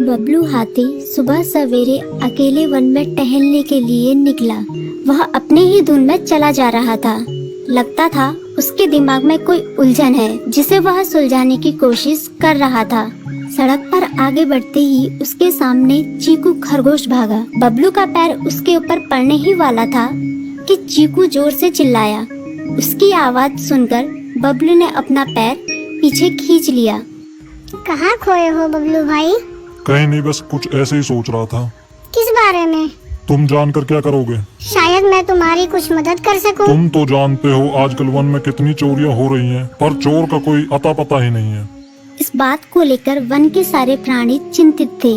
बबलू हाथी सुबह सवेरे अकेले वन में टहलने के लिए निकला। वह अपने ही धुन में चला जा रहा था। लगता था उसके दिमाग में कोई उलझन है जिसे वह सुलझाने की कोशिश कर रहा था। सड़क पर आगे बढ़ते ही उसके सामने चीकू खरगोश भागा। बबलू का पैर उसके ऊपर पड़ने ही वाला था कि चीकू जोर से चिल्लाया। उसकी आवाज सुनकर बबलू ने अपना पैर पीछे खींच लिया। कहाँ खोए हो बबलू भाई? कहीं नहीं, बस कुछ ऐसे ही सोच रहा था। किस बारे में? तुम जानकर क्या करोगे? शायद मैं तुम्हारी कुछ मदद कर सकूं। तुम तो जानते हो आजकल वन में कितनी चोरियां हो रही हैं, पर चोर का कोई अता पता ही नहीं है। इस बात को लेकर वन के सारे प्राणी चिंतित थे।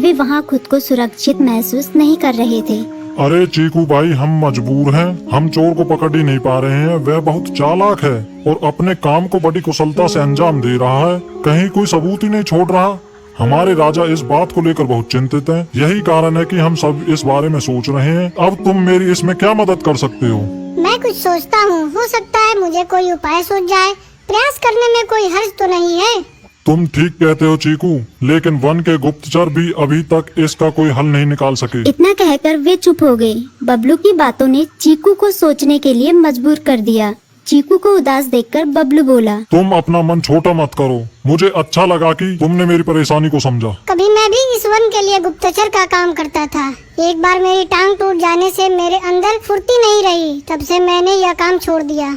वे वहाँ खुद को सुरक्षित महसूस नहीं कर रहे थे। अरे चीकू भाई, हम मजबूर हैं। हम चोर को पकड़ ही नहीं पा रहे हैं। वह बहुत चालाक है और अपने काम को बड़ी कुशलता से अंजाम दे रहा है। कहीं कोई सबूत ही नहीं छोड़ रहा। हमारे राजा इस बात को लेकर बहुत चिंतित हैं। यही कारण है कि हम सब इस बारे में सोच रहे हैं। अब तुम मेरी इसमें क्या मदद कर सकते हो? मैं कुछ सोचता हूँ, हो सकता है मुझे कोई उपाय सूझ जाए। प्रयास करने में कोई हर्ज तो नहीं है। तुम ठीक कहते हो चीकू, लेकिन वन के गुप्तचर भी अभी तक इसका कोई हल नहीं निकाल सके। इतना कहकर वे चुप हो गए। बबलू की बातों ने चीकू को सोचने के लिए मजबूर कर दिया। चीकू को उदास देखकर बबलू बोला, तुम अपना मन छोटा मत करो। मुझे अच्छा लगा कि तुमने मेरी परेशानी को समझा। कभी मैं भी इस वन के लिए गुप्तचर का काम करता था। एक बार मेरी टांग टूट जाने से मेरे अंदर फुर्ती नहीं रही। तब से मैंने यह काम छोड़ दिया।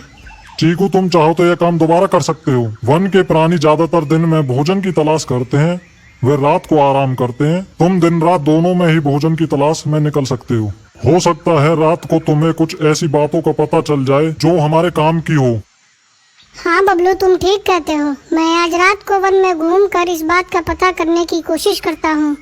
चीकू, तुम चाहो तो यह काम दोबारा कर सकते हो। वन के प्राणी ज्यादातर दिन में भोजन की तलाश करते हैं, वे रात को आराम करते हैं। तुम दिन रात दोनों में ही भोजन की तलाश में निकल सकते हो सकता है रात को तुम्हें कुछ ऐसी बातों का पता चल जाए जो हमारे काम की हो। हाँ बबलू, तुम ठीक कहते हो। मैं आज रात को वन में घूम कर इस बात का पता करने की कोशिश करता हूँ।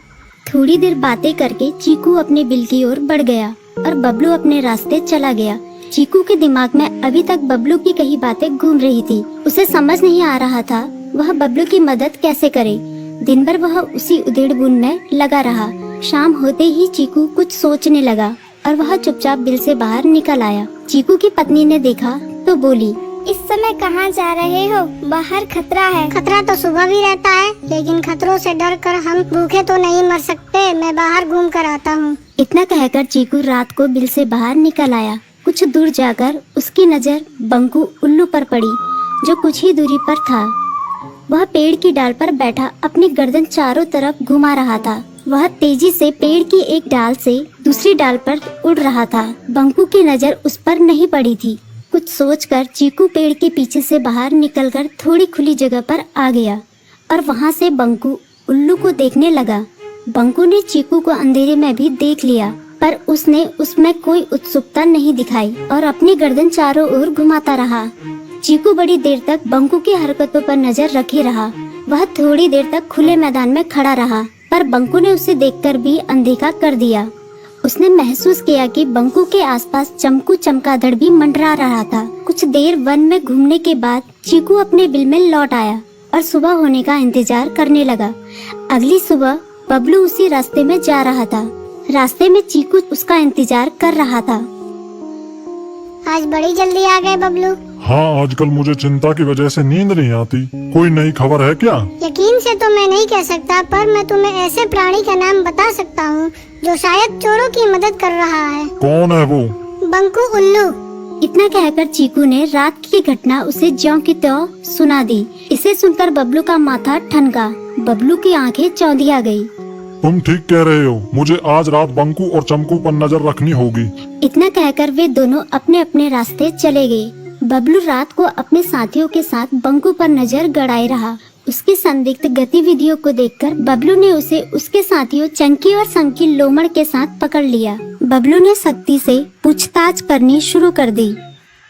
थोड़ी देर बातें करके चीकू अपने बिल की ओर बढ़ गया और बबलू अपने रास्ते चला गया। चीकू के दिमाग में अभी तक बबलू की कई बातें घूम रही थी। उसे समझ नहीं आ रहा था वह बबलू की मदद कैसे करे। दिन भर वह उसी उधेड़-बुन में लगा रहा। शाम होते ही चीकू कुछ सोचने लगा और वह चुपचाप बिल से बाहर निकल आया। चीकू की पत्नी ने देखा तो बोली, इस समय कहाँ जा रहे हो? बाहर खतरा है। खतरा तो सुबह भी रहता है, लेकिन खतरों से डर कर हम भूखे तो नहीं मर सकते। मैं बाहर घूम कर आता हूँ। इतना कहकर चीकू रात को बिल से बाहर निकल आया। कुछ दूर जाकर उसकी नजर बंकू उल्लू पर पड़ी, जो कुछ ही दूरी पर था। वह पेड़ की डाल पर बैठा अपनी गर्दन चारों तरफ घुमा रहा था। वह तेजी से पेड़ की एक डाल से दूसरी डाल पर उड़ रहा था। बंकू की नजर उस पर नहीं पड़ी थी। कुछ सोचकर चीकू पेड़ के पीछे से बाहर निकलकर थोड़ी खुली जगह पर आ गया और वहां से बंकू उल्लू को देखने लगा। बंकू ने चीकू को अंधेरे में भी देख लिया, पर उसने उसमें कोई उत्सुकता नहीं दिखाई और अपनी गर्दन चारों ओर घुमाता रहा। चीकू बड़ी देर तक बंकू की हरकतों पर नजर रखे रहा। वह थोड़ी देर तक खुले मैदान में खड़ा रहा, पर बंकू ने उसे देखकर भी अनदेखा कर दिया। उसने महसूस किया कि बंकू के आसपास चमकू चमगादड़ भी मंडरा रहा था। कुछ देर वन में घूमने के बाद चीकू अपने बिल में लौट आया और सुबह होने का इंतजार करने लगा। अगली सुबह बबलू उसी रास्ते में जा रहा था। रास्ते में चीकू उसका इंतजार कर रहा था। आज बड़ी जल्दी आ गए बबलू। हाँ, आजकल मुझे चिंता की वजह से नींद नहीं आती। कोई नई खबर है क्या? यकीन से तो मैं नहीं कह सकता, पर मैं तुम्हें ऐसे प्राणी का नाम बता सकता हूँ जो शायद चोरों की मदद कर रहा है। कौन है वो? बंकू उल्लू। इतना कहकर चीकू ने रात की घटना उसे ज्यों की त्यों सुना दी। इसे सुनकर बबलू का माथा ठनका। बबलू की आंखें चौंधिया गई। तुम ठीक कह रहे हो। मुझे आज रात बंकू और चमकू पर नजर रखनी होगी। इतना कहकर वे दोनों अपने अपने रास्ते चले गए। बबलू रात को अपने साथियों के साथ बंकू पर नजर गड़ाए रहा। उसकी संदिग्ध गतिविधियों को देखकर बबलू ने उसे उसके साथियों चंकी और संकी लोमड़ के साथ पकड़ लिया। बबलू ने सख्ती से पूछताछ करनी शुरू कर दी।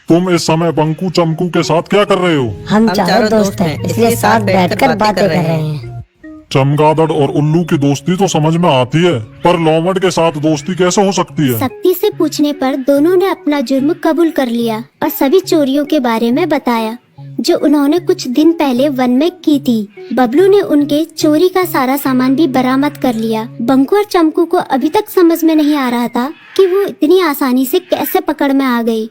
तुम इस समय बंकू चमकू के साथ क्या कर रहे हो? हम चारों दोस्त हैं, इसलिए साथ बैठकर बातें कर रहे हैं। चमगादड़ और उल्लू की दोस्ती तो समझ में आती है, पर लोमड़ के साथ दोस्ती कैसे हो सकती है? सख्ती से पूछने पर दोनों ने अपना जुर्म कबूल कर लिया और सभी चोरियों के बारे में बताया जो उन्होंने कुछ दिन पहले वन में की थी। बबलू ने उनके चोरी का सारा सामान भी बरामद कर लिया। बंकू और चमकू को अभी तक समझ में नहीं आ रहा था कि वो इतनी आसानी से कैसे पकड़ में आ गई।